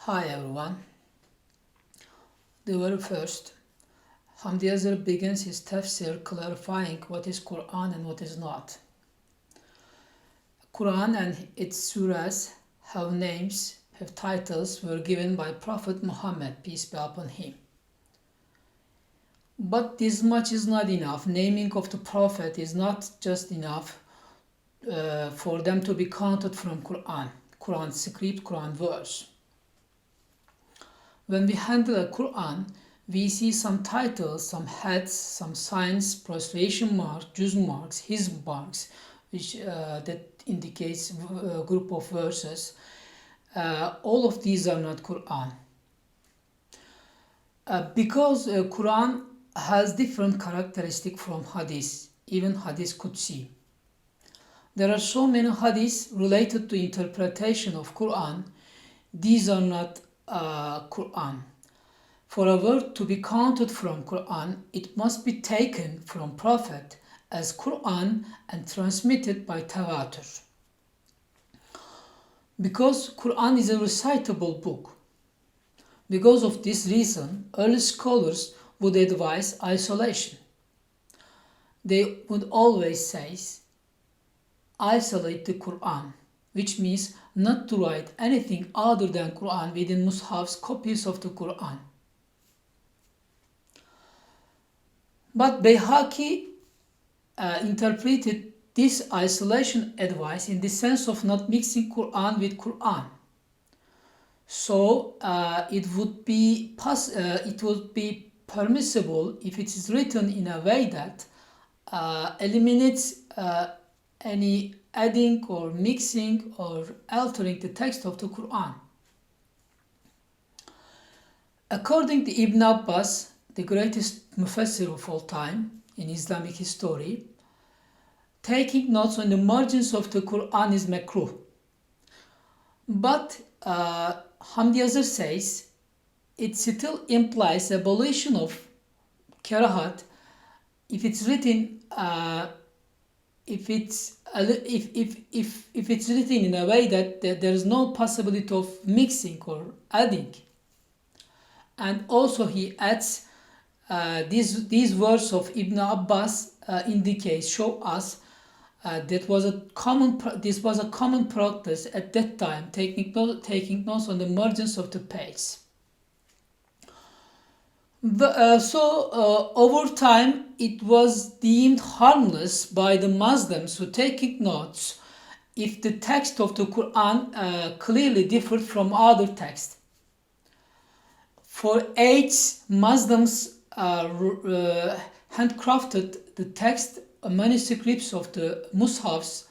Hi everyone. The very first, Hamdi begins his tafsir clarifying what is Qur'an and what is not. Qur'an and its surahs have names, have titles, were given by Prophet Muhammad, peace be upon him. But this much is not enough. Naming of the Prophet is not just enough for them to be counted from Qur'an, Qur'an script, Qur'an verse. When we handle a Qur'an, we see some titles, some heads, some signs, prostration marks, juz marks, his marks, which that indicates a group of verses. All of these are not Qur'an. Because Qur'an has different characteristics from hadith, even hadith Qudsi. There are so many hadiths related to interpretation of Qur'an. These are not Qur'an. For a word to be counted from Qur'an, it must be taken from Prophet as Qur'an and transmitted by tawatur. Because Qur'an is a recitable book. Because of this reason, early scholars would advise isolation. They would always say, isolate the Qur'an, which means not to write anything other than Qur'an within mushafs, copies of the Qur'an. But Bayhaqi interpreted this isolation advice in the sense of not mixing Qur'an with Qur'an. So it would be permissible if it is written in a way that eliminates any adding or mixing or altering the text of the Qur'an. According to Ibn Abbas, the greatest mufassir of all time in Islamic history, taking notes on the margins of the Qur'an is makruh. But Hamdi says it still implies abolition of karahat if it's written if it's written in a way that there is no possibility of mixing or adding. And also he adds these words of Ibn Abbas show us this was a common practice at that time, taking notes on the margins of the page. Over time, it was deemed harmless by the Muslims who taking notes if the text of the Quran clearly differed from other texts. For ages, Muslims handcrafted the text manuscripts of the mushafs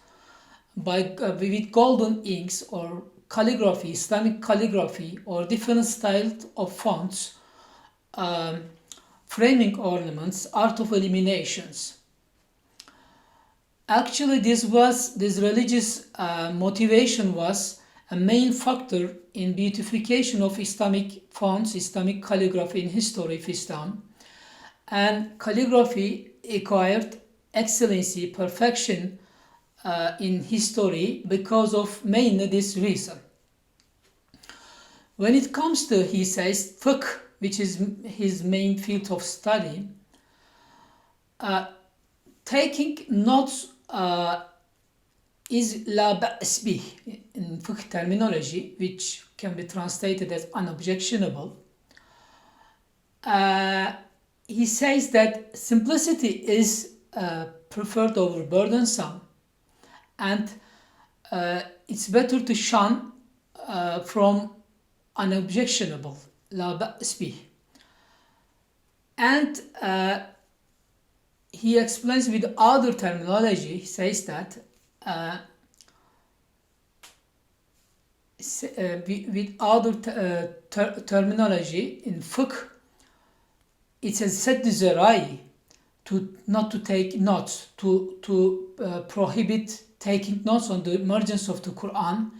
with golden inks or calligraphy, Islamic calligraphy, or different styles of fonts, framing ornaments, art of illuminations. Actually, this religious motivation was a main factor in beautification of Islamic fonts, Islamic calligraphy in history of Islam. And calligraphy acquired excellency, perfection in history because of mainly this reason. When it comes to, he says, fiqh, which is his main field of study, taking notes is la ba's bih in fiqh terminology, which can be translated as unobjectionable. He says that simplicity is preferred over burdensome, and it's better to shun from unobjectionable, la ba's bih. And he explains with other terminology. He says that with other terminology in fiqh, it says sedd-i zerâi, not to take notes, to prohibit taking notes on the margins of the Quran,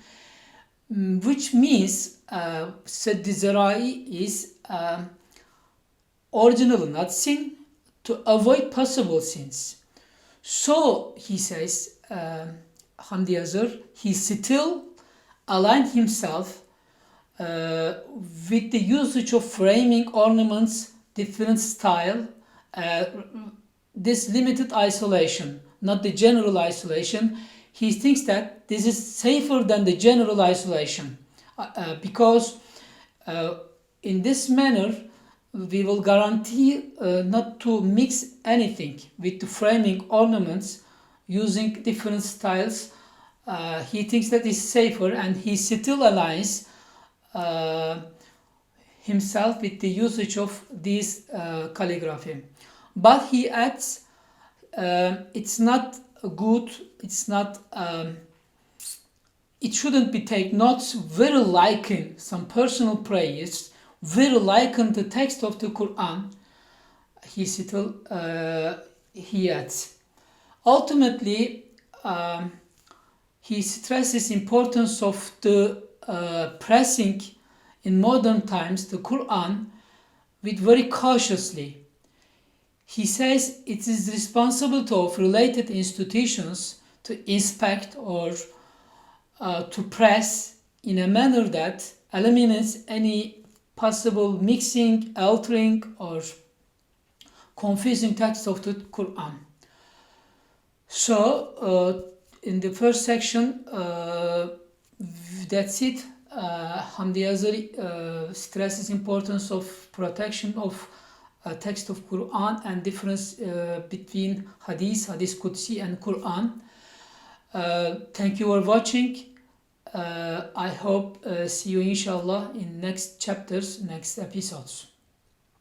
which means sedd-i zerâi is originally not sin, to avoid possible sins. So he says, Hamdi he still aligned himself with the usage of framing ornaments, different style, this limited isolation, not the general isolation. He thinks that this is safer than the general isolation because in this manner we will guarantee not to mix anything with the framing ornaments using different styles. He thinks that is safer, and he still aligns himself with the usage of this calligraphy. But he adds it's not good, it's not, it shouldn't be take notes very liken some personal prayers, very liken the text of the Quran. He still, he adds. Ultimately, he stresses importance of the pressing in modern times the Quran with very cautiously. He says it is responsibility of related institutions to inspect or to press in a manner that eliminates any possible mixing, altering, or confusing text of the Quran. So, in the first section, that's it. HAKDİNİKURANDİLİ stresses importance of protection of text of Quran and difference between hadith, hadith Qudsi and Quran. Thank you for watching. I hope see you inshallah in next chapters, next episodes.